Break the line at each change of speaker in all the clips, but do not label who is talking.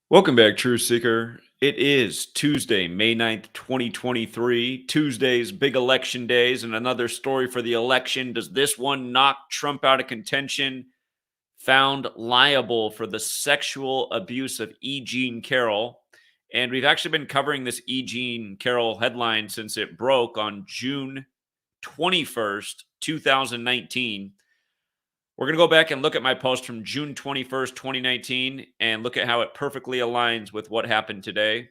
Welcome back, Truth Seeker. It is Tuesday, May 9th, 2023. Tuesday's big election days, and another story for the election. Does this one knock Trump out of contention? Found liable for the sexual abuse of E. Jean Carroll. And we've actually been covering this E. Jean Carroll headline since it broke on June 21st, 2019. We're going to go back and look at my post from June 21st, 2019, and look at how it perfectly aligns with what happened today.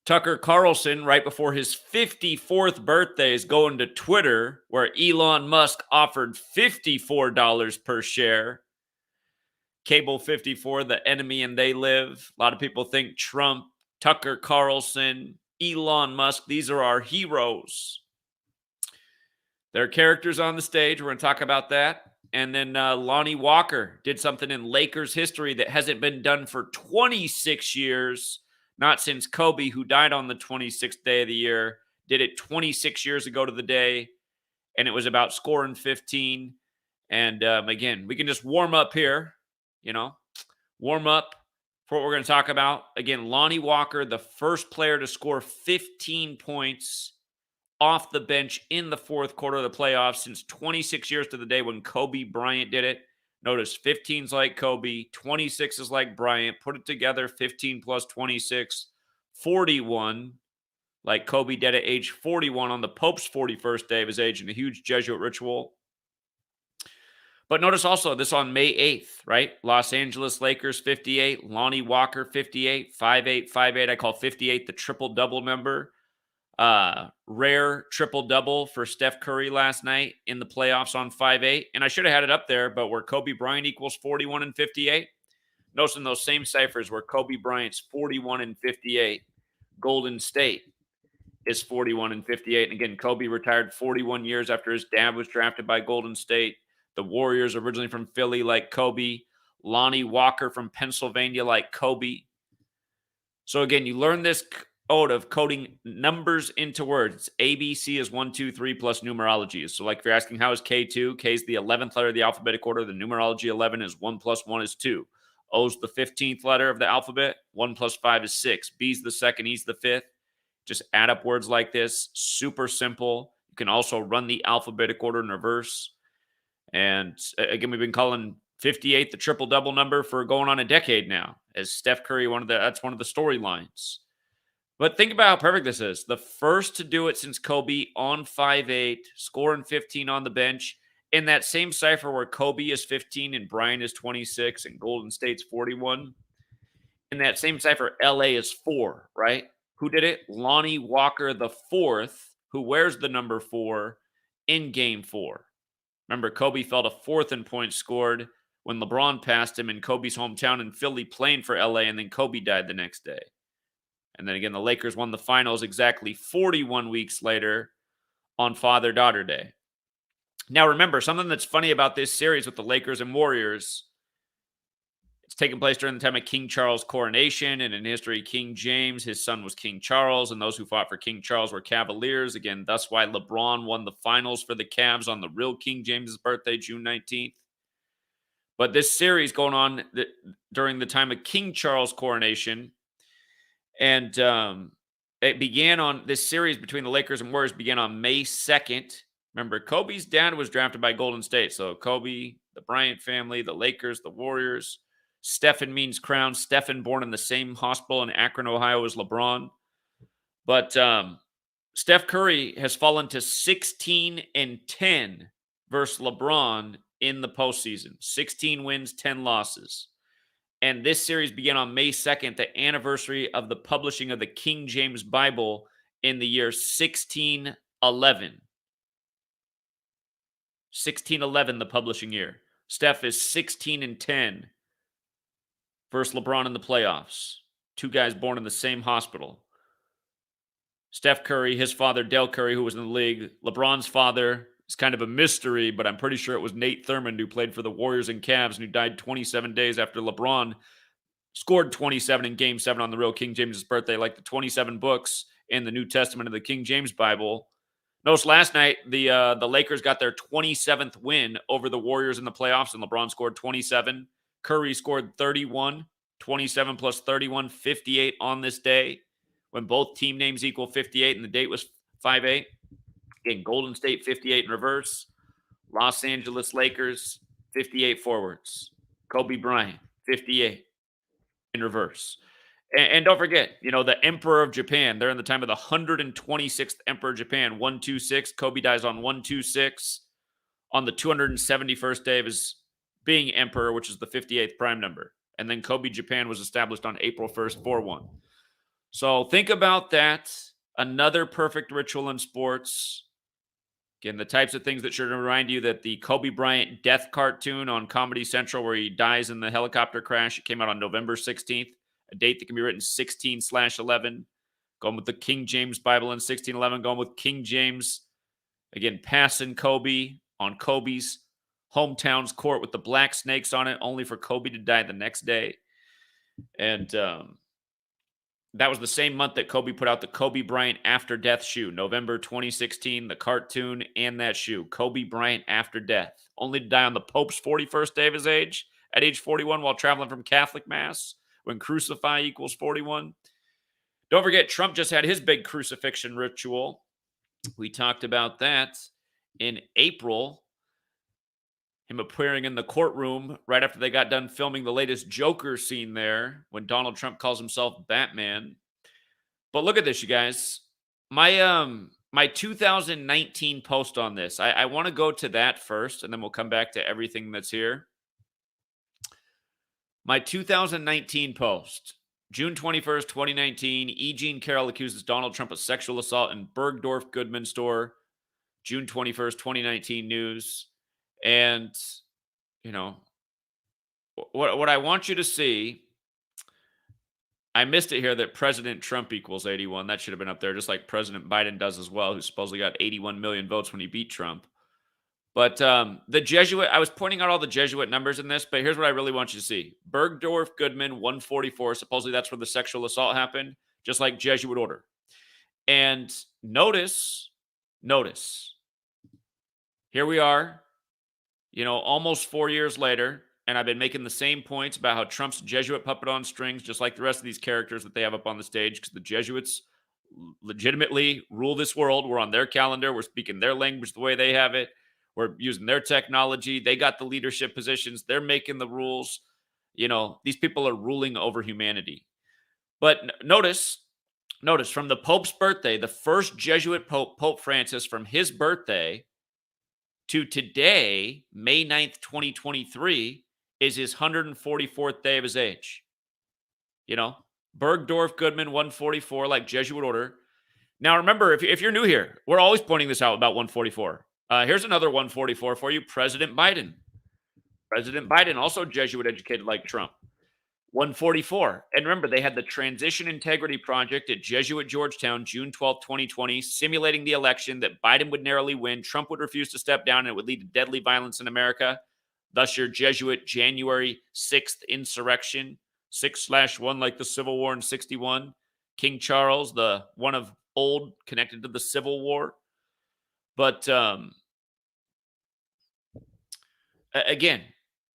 Tucker Carlson, right before his 54th birthday, is going to Twitter, where Elon Musk offered $54 per share. Cable 54, the enemy and they live. A lot of people think Trump, Tucker Carlson, Elon Musk, these are our heroes. There are characters on the stage. We're going to talk about that. And then Lonnie Walker did something in Lakers history that hasn't been done for 26 years. Not since Kobe, who died on the 26th day of the year, did it 26 years ago to the day. And it was about scoring 15. And again, we can just warm up here, warm up for what we're going to talk about. Again, Lonnie Walker, the first player to score 15 points off the bench in the fourth quarter of the playoffs since 26 years to the day when Kobe Bryant did it. Notice 15's like Kobe, 26 is like Bryant. Put it together, 15 plus 26, 41, like Kobe did at age 41 on the Pope's 41st day of his age in a huge Jesuit ritual. But notice also this on May 8th, right? Los Angeles Lakers 58, Lonnie Walker 58, 5'8", 5'8". I call 58 the triple-double number. Rare triple-double for Steph Curry last night in the playoffs on 5'8". And I should have had it up there, but where Kobe Bryant equals 41 and 58, notice in those same ciphers where Kobe Bryant's 41 and 58, Golden State is 41 and 58. And again, Kobe retired 41 years after his dad was drafted by Golden State. The Warriors originally from Philly like Kobe. Lonnie Walker from Pennsylvania like Kobe. So again, you learn this code of coding numbers into words. ABC is 1, 2, 3 plus numerology. So like if you're asking how is K2, K is the 11th letter of the alphabetic order. The numerology 11 is 1 plus 1 is 2. O is the 15th letter of the alphabet. 1 plus 5 is 6. B is the second, E's the fifth. Just add up words like this. Super simple. You can also run the alphabetic order in reverse. And again, we've been calling 58 the triple-double number for going on a decade now. As Steph Curry, that's one of the storylines. But think about how perfect this is. The first to do it since Kobe on 5'8", scoring 15 on the bench. In that same cipher where Kobe is 15 and Bryant is 26 and Golden State's 41. In that same cipher, LA is 4, right? Who did it? Lonnie Walker the fourth, who wears the number 4 in game 4. Remember, Kobe fell to 4th in points scored when LeBron passed him in Kobe's hometown in Philly playing for LA, and then Kobe died the next day. And then again, the Lakers won the finals exactly 41 weeks later on Father-Daughter Day. Now, remember, something that's funny about this series with the Lakers and Warriors, it's taking place during the time of King Charles' coronation, and in history, King James, his son was King Charles, and those who fought for King Charles were Cavaliers. Again, that's why LeBron won the finals for the Cavs on the real King James's birthday, June 19th. But this series going on during the time of King Charles' coronation, and it began on this series between the Lakers and Warriors began on May 2nd. Remember, Kobe's dad was drafted by Golden State. So Kobe, the Bryant family, the Lakers, the Warriors. Stephen means crown. Stephen born in the same hospital in Akron, Ohio as LeBron. But Steph Curry has fallen to 16-10 versus LeBron in the postseason. 16 wins, 10 losses. And this series began on May 2nd, the anniversary of the publishing of the King James Bible in the year 1611. 1611, the publishing year. Steph is 16-10 versus LeBron in the playoffs. Two guys born in the same hospital. Steph Curry, his father, Del Curry, who was in the league. LeBron's father is kind of a mystery, but I'm pretty sure it was Nate Thurmond, who played for the Warriors and Cavs, and who died 27 days after LeBron scored 27 in Game 7 on the real King James' birthday, like the 27 books in the New Testament of the King James Bible. Notice last night, the Lakers got their 27th win over the Warriors in the playoffs, and LeBron scored 27. Curry scored 31. 27 plus 31, 58 on this day when both team names equal 58 and the date was 5-8. Again, Golden State 58 in reverse. Los Angeles Lakers 58 forwards. Kobe Bryant 58 in reverse. And don't forget, the Emperor of Japan, they're in the time of the 126th Emperor of Japan, 126. Kobe dies on 126 on the 271st day of his being emperor, which is the 58th prime number. And then Kobe Japan was established on April 1st, 4-1. So think about that. Another perfect ritual in sports. Again, the types of things that should remind you that the Kobe Bryant death cartoon on Comedy Central where he dies in the helicopter crash, it came out on November 16th, a date that can be written 16/11. Going with the King James Bible in 1611, going with King James. Again, passing Kobe on Kobe's hometown's court with the black snakes on it, only for Kobe to die the next day. And that was the same month that Kobe put out the Kobe Bryant After Death shoe, November 2016, the cartoon and that shoe, Kobe Bryant After Death, only to die on the Pope's 41st day of his age, at age 41 while traveling from Catholic Mass, when crucify equals 41. Don't forget, Trump just had his big crucifixion ritual. We talked about that in April. Him appearing in the courtroom right after they got done filming the latest Joker scene there when Donald Trump calls himself Batman. But look at this, you guys. My 2019 post on this. I want to go to that first, and then we'll come back to everything that's here. My 2019 post. June 21st, 2019, E. Jean Carroll accuses Donald Trump of sexual assault in Bergdorf Goodman store. June 21st, 2019 news. And, what I want you to see, I missed it here that President Trump equals 81. That should have been up there, just like President Biden does as well, who supposedly got 81 million votes when he beat Trump. But the Jesuit, I was pointing out all the Jesuit numbers in this, but here's what I really want you to see. Bergdorf Goodman, 144. Supposedly that's where the sexual assault happened, just like Jesuit order. And notice, here we are, almost 4 years later, and I've been making the same points about how Trump's Jesuit puppet on strings, just like the rest of these characters that they have up on the stage, because the Jesuits legitimately rule this world. We're on their calendar. We're speaking their language the way they have it. We're using their technology. They got the leadership positions. They're making the rules. These people are ruling over humanity. But notice from the Pope's birthday, the first Jesuit Pope, Pope Francis, from his birthday to today, May 9th, 2023, is his 144th day of his age. Bergdorf Goodman, 144, like Jesuit order. Now, remember, if you're new here, we're always pointing this out about 144. Here's another 144 for you, President Biden. President Biden, also Jesuit educated like Trump. 144. And remember, they had the Transition Integrity Project at Jesuit Georgetown, June 12, 2020, simulating the election that Biden would narrowly win, Trump would refuse to step down, and it would lead to deadly violence in America. Thus, your Jesuit January 6th insurrection, 6/1, like the Civil War in 61. King Charles, the one of old, connected to the Civil War. But again,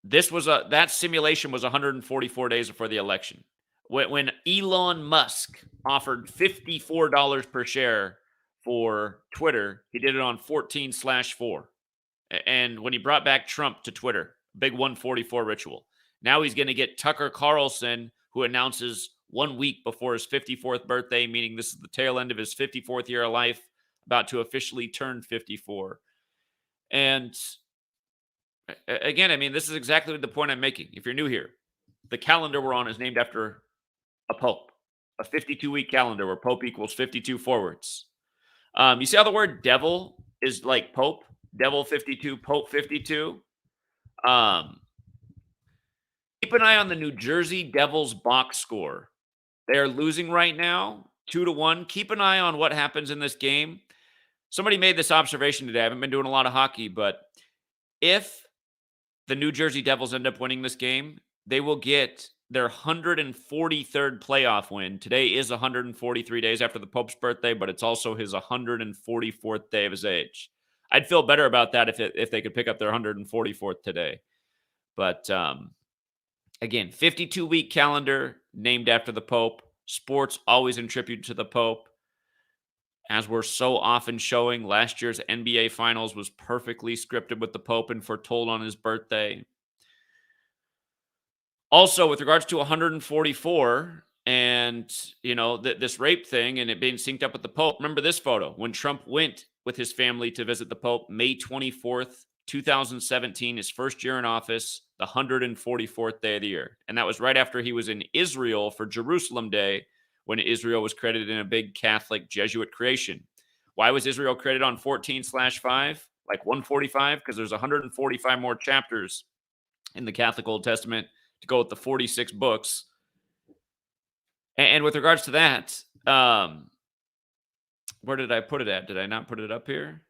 that simulation was 144 days before the election. When Elon Musk offered $54 per share for Twitter, he did it on 14/4. And when he brought back Trump to Twitter, big 144 ritual. Now he's going to get Tucker Carlson, who announces 1 week before his 54th birthday, meaning this is the tail end of his 54th year of life, about to officially turn 54. And again, this is exactly the point I'm making. If you're new here, the calendar we're on is named after a pope, a 52-week calendar where pope equals 52 forwards. You see how the word devil is like pope? Devil 52, pope 52. Keep an eye on the New Jersey Devils box score. They are losing right now, 2-1. Keep an eye on what happens in this game. Somebody made this observation today. I haven't been doing a lot of hockey, but if the New Jersey Devils end up winning this game, they will get their 143rd playoff win. Today is 143 days after the Pope's birthday, but it's also his 144th day of his age. I'd feel better about that if they could pick up their 144th today. But Again, 52-week calendar named after the Pope. Sports always in tribute to the Pope. As we're so often showing, last year's NBA Finals was perfectly scripted with the Pope and foretold on his birthday. Also, with regards to 144 and, this rape thing and it being synced up with the Pope, remember this photo when Trump went with his family to visit the Pope May 24th, 2017, his first year in office, the 144th day of the year. And that was right after he was in Israel for Jerusalem Day when Israel was created in a big Catholic Jesuit creation. Why was Israel created on 14/5, like 145? Because there's 145 more chapters in the Catholic Old Testament to go with the 46 books. And with regards to that, where did I put it at? Did I not put it up here?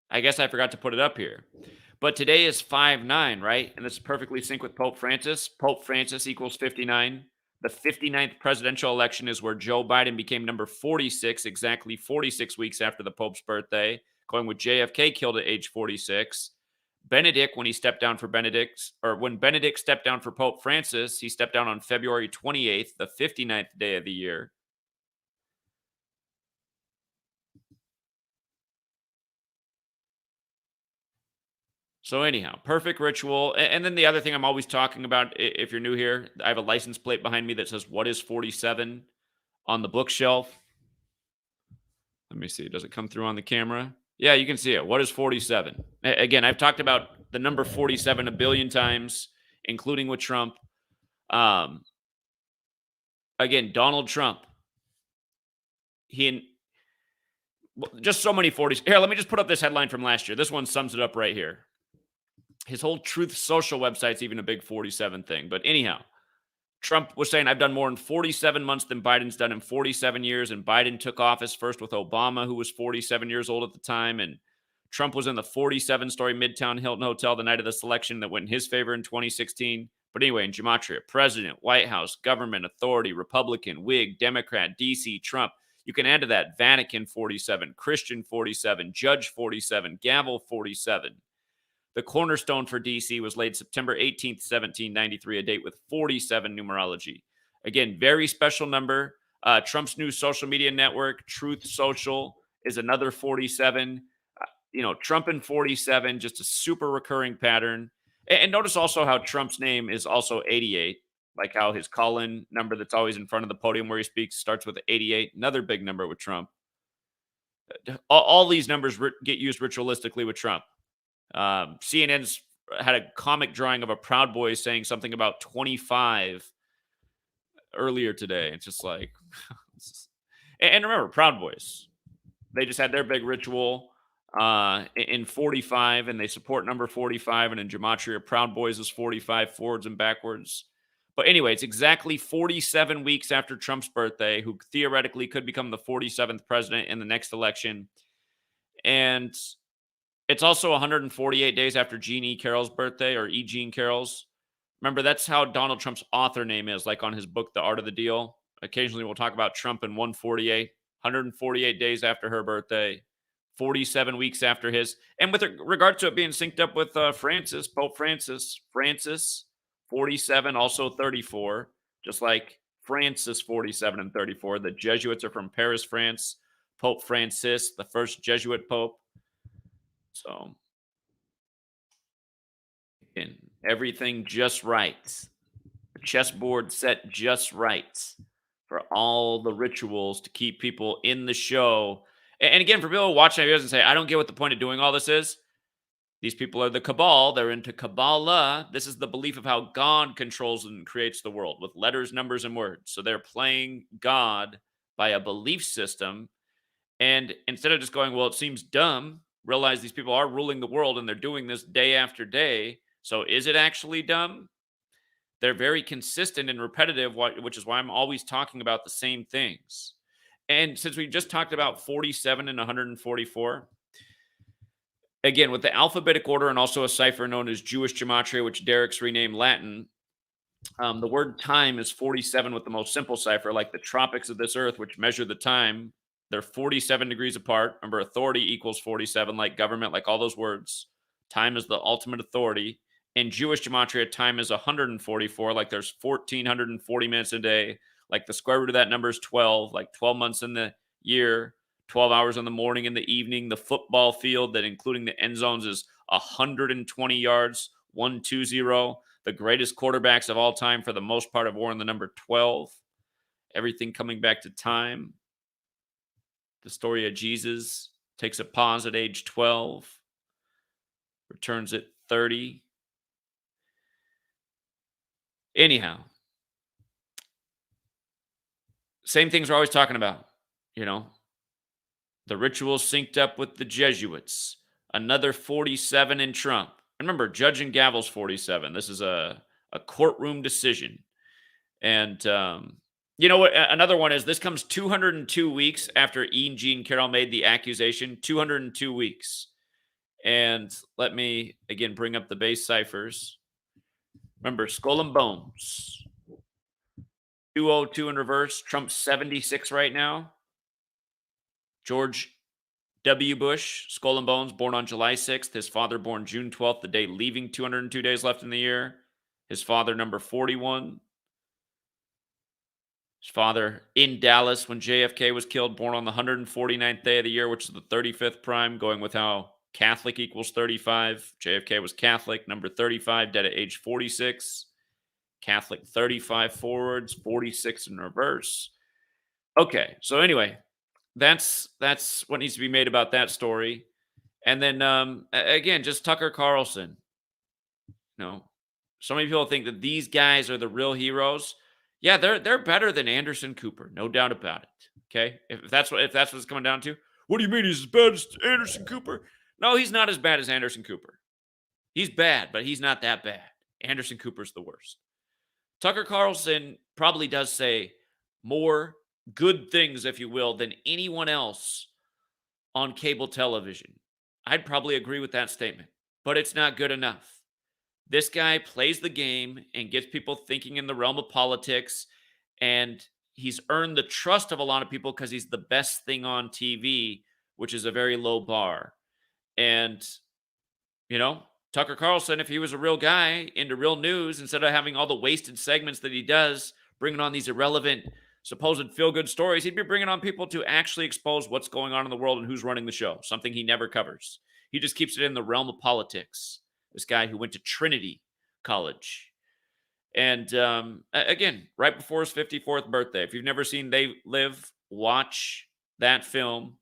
I guess I forgot to put it up here. But today is 5/9, right? And this is perfectly synced with Pope Francis. Pope Francis equals 59. The 59th presidential election is where Joe Biden became number 46, exactly 46 weeks after the Pope's birthday, going with JFK killed at age 46. Benedict, when he stepped down for when Benedict stepped down for Pope Francis, he stepped down on February 28th, the 59th day of the year. So anyhow, perfect ritual. And then the other thing I'm always talking about, if you're new here, I have a license plate behind me that says, "What is 47?" on the bookshelf. Let me see. Does it come through on the camera? Yeah, you can see it. What is 47? Again, I've talked about the number 47 a billion times, including with Trump. Um, again, Donald Trump. Just so many 40s. Here, let me just put up this headline from last year. This one sums it up right here. His whole Truth Social website's even a big 47 thing. But anyhow, Trump was saying, I've done more in 47 months than Biden's done in 47 years. And Biden took office first with Obama, who was 47 years old at the time. And Trump was in the 47-story Midtown Hilton Hotel the night of the selection that went in his favor in 2016. But anyway, in Gematria, president, White House, government, authority, Republican, Whig, Democrat, DC, Trump. You can add to that Vatican 47, Christian 47, Judge 47, Gavel 47. The cornerstone for DC was laid September 18th, 1793, a date with 47 numerology. Again, very special number. Trump's new social media network, Truth Social, is another 47. Trump and 47, just a super recurring pattern. And notice also how Trump's name is also 88, like how his call-in number that's always in front of the podium where he speaks starts with 88, another big number with Trump. All these numbers get used ritualistically with Trump. CNN's had a comic drawing of a Proud Boy saying something about 25 earlier today. It's just like, and remember, Proud Boys, they just had their big ritual in 45, and they support number 45. And in Gematria, Proud Boys is 45 forwards and backwards. But anyway, it's exactly 47 weeks after Trump's birthday, who theoretically could become the 47th president in the next election. And it's also 148 days after Jean E. Carroll's birthday, or E. Jean Carroll's. Remember, that's how Donald Trump's author name is, like on his book, The Art of the Deal. Occasionally, we'll talk about Trump in 148 days after her birthday, 47 weeks after his. And with regard to it being synced up with Francis, Pope Francis, 47, also 34, just like Francis 47 and 34. The Jesuits are from Paris, France. Pope Francis, the first Jesuit pope. So, and everything just right. The chessboard set just right for all the rituals to keep people in the show. And again, for people watching videos and say, I don't get what the point of doing all this is. These people are the Cabal. They're into Kabbalah. This is the belief of how God controls and creates the world with letters, numbers, and words. So they're playing God by a belief system. And instead of just going, well, it seems dumb, realize these people are ruling the world and they're doing this day after day. So is it actually dumb? They're very consistent and repetitive, which is why I'm always talking about the same things. And since we just talked about 47 and 144, again, with the alphabetic order and also a cipher known as Jewish Gematria, which Derek's renamed Latin, the word time is 47 with the most simple cipher, like the tropics of this earth, which measure the time. They're 47 degrees apart. Remember, authority equals 47, like government, like all those words. Time is the ultimate authority. In Jewish gematria, time is 144. Like there's 1,440 minutes a day. Like the square root of that number is 12. Like 12 months in the year, 12 hours in the morning and the evening. The football field, that including the end zones, is 120 yards, 120. The greatest quarterbacks of all time, for the most part, have worn the number 12. Everything coming back to time. The story of Jesus takes a pause at age 12, returns at 30. Anyhow, same things we're always talking about, the rituals synced up with the Jesuits, another 47 in Trump. Remember, judge and gavel's 47. This is a courtroom decision. And you know what? Another one is, this comes 202 weeks after Ian Jean Carroll made the accusation. 202 weeks. And let me, again, bring up the base ciphers. Remember, skull and bones. 202 in reverse. Trump's 76 right now. George W. Bush, skull and bones, born on July 6th. His father born June 12th, the day leaving 202 days left in the year. His father, number 41. His father in Dallas when JFK was killed, born on the 149th day of the year, which is the 35th prime, going with how Catholic equals 35. JFK was Catholic, number 35, dead at age 46. Catholic 35 forwards, 46 in reverse. Okay, so anyway, that's what needs to be made about that story. And then again, just Tucker Carlson. So many people think that these guys are the real heroes. Yeah, they're better than Anderson Cooper, no doubt about it. Okay, if that's what it's coming down to. What do you mean he's as bad as Anderson Cooper? No, he's not as bad as Anderson Cooper. He's bad, but he's not that bad. Anderson Cooper's the worst. Tucker Carlson probably does say more good things, if you will, than anyone else on cable television. I'd probably agree with that statement, but it's not good enough. This guy plays the game and gets people thinking in the realm of politics, and he's earned the trust of a lot of people because he's the best thing on TV, which is a very low bar. And, Tucker Carlson, if he was a real guy into real news, instead of having all the wasted segments that he does, bringing on these irrelevant, supposed feel-good stories, he'd be bringing on people to actually expose what's going on in the world and who's running the show, something he never covers. He just keeps it in the realm of politics. This guy who went to Trinity College. And again, right before his 54th birthday. If you've never seen They Live, watch that film.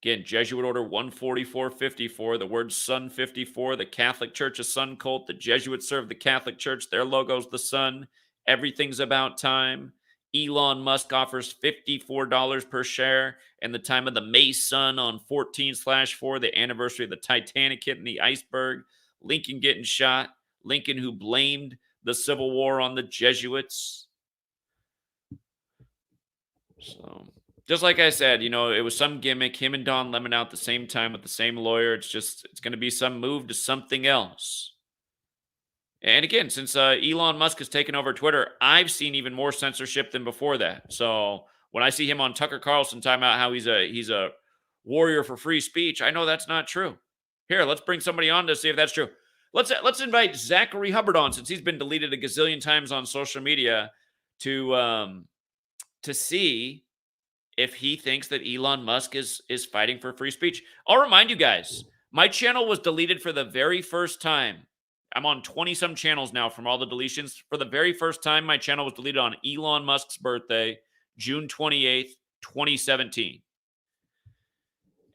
Again, Jesuit Order 14454, the word Sun 54, the Catholic Church, a sun cult. The Jesuits serve the Catholic Church. Their logo's the sun. Everything's about time. Elon Musk offers $54 per share, and the time of the May sun on 14/4, the anniversary of the Titanic hitting the iceberg. Lincoln getting shot. Lincoln, who blamed the Civil War on the Jesuits. So, just like I said, it was some gimmick. Him and Don Lemon out at the same time with the same lawyer. It's going to be some move to something else. And again, since Elon Musk has taken over Twitter, I've seen even more censorship than before that. So when I see him on Tucker Carlson talking about how he's a warrior for free speech, I know that's not true. Here, let's bring somebody on to see if that's true. Let's invite Zachary Hubbard on, since he's been deleted a gazillion times on social media, to see if he thinks that Elon Musk is fighting for free speech. I'll remind you guys, my channel was deleted for the very first time. I'm on 20-some channels now from all the deletions. For the very first time, my channel was deleted on Elon Musk's birthday, June 28th, 2017.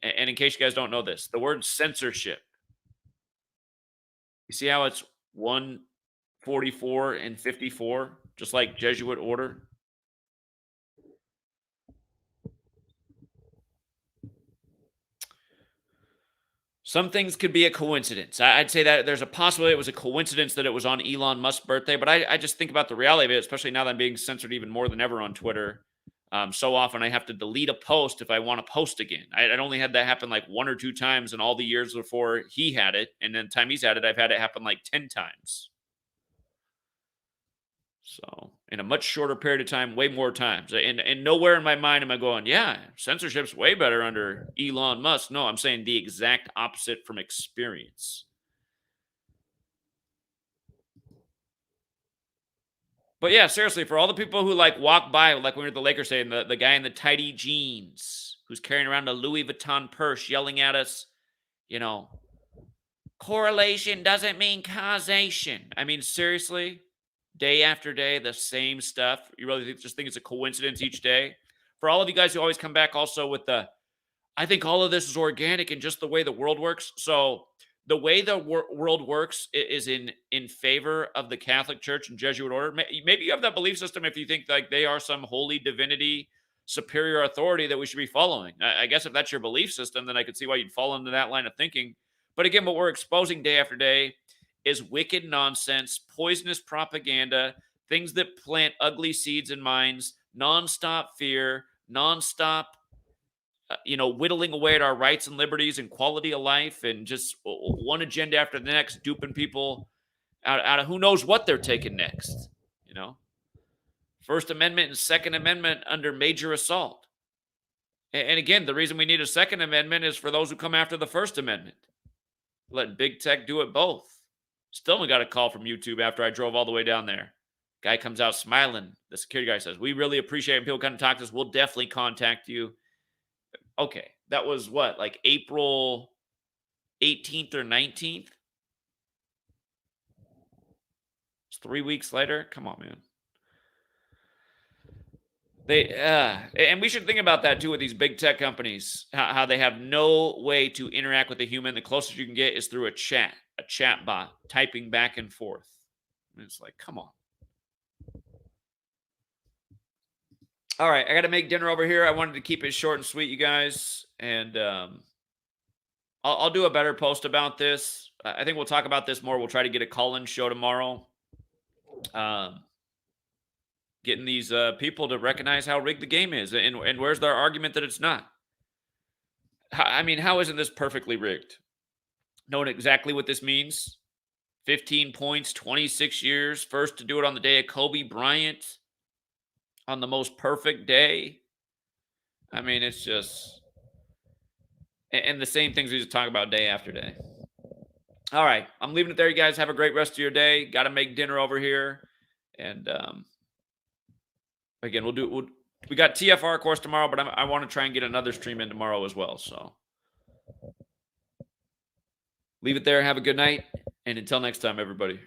And in case you guys don't know this, the word censorship, you see how it's 144 and 54, just like Jesuit order? Some things could be a coincidence. I'd say that there's a possibility it was a coincidence that it was on Elon Musk's birthday, but I just think about the reality of it, especially now that I'm being censored even more than ever on Twitter. So often I have to delete a post if I want to post again. I'd only had that happen like 1 or 2 times in all the years before he had it. And then the time he's had it, I've had it happen like 10 times. So in a much shorter period of time, way more times. And nowhere in my mind am I going, yeah, censorship's way better under Elon Musk. No, I'm saying the exact opposite from experience. But yeah, seriously, for all the people who like walk by, like when we were at the Lakers saying the guy in the tidy jeans who's carrying around a Louis Vuitton purse yelling at us, you know, correlation doesn't mean causation. I mean, seriously, day after day, the same stuff. You really just think it's a coincidence each day? For all of you guys who always come back also with the, I think all of this is organic and just the way the world works. So the way the world works is in favor of the Catholic Church and Jesuit order. Maybe you have that belief system if you think like they are some holy divinity, superior authority that we should be following. I guess if that's your belief system, then I could see why you'd fall into that line of thinking. But again, what we're exposing day after day is wicked nonsense, poisonous propaganda, things that plant ugly seeds in minds, nonstop fear, nonstop whittling away at our rights and liberties and quality of life, and just one agenda after the next, duping people out of who knows what they're taking next. First Amendment and Second Amendment under major assault. And again, the reason we need a Second Amendment is for those who come after the First Amendment. Let big tech do it both. Still got a call from YouTube after I drove all the way down there. Guy comes out smiling. The security guy says, "We really appreciate it. People come to talk to us. We'll definitely contact you." Okay, that was what, like April 18th or 19th? It's 3 weeks later. Come on, man. And we should think about that too with these big tech companies, how they have no way to interact with a human. The closest you can get is through a chat bot, typing back and forth. And it's like, come on. All right, I got to make dinner over here. I wanted to keep it short and sweet, you guys. And I'll do a better post about this. I think we'll talk about this more. We'll try to get a call-in show tomorrow. Getting these people to recognize how rigged the game is. And where's their argument that it's not? I mean, how isn't this perfectly rigged? Knowing exactly what this means. 15 points, 26 years. First to do it on the day of Kobe Bryant. On the most perfect day. I mean, it's just... And the same things we just talk about day after day. All right. I'm leaving it there, you guys. Have a great rest of your day. Got to make dinner over here. And again, we got TFR, of course, tomorrow, but I want to try and get another stream in tomorrow as well. So leave it there. Have a good night. And until next time, everybody.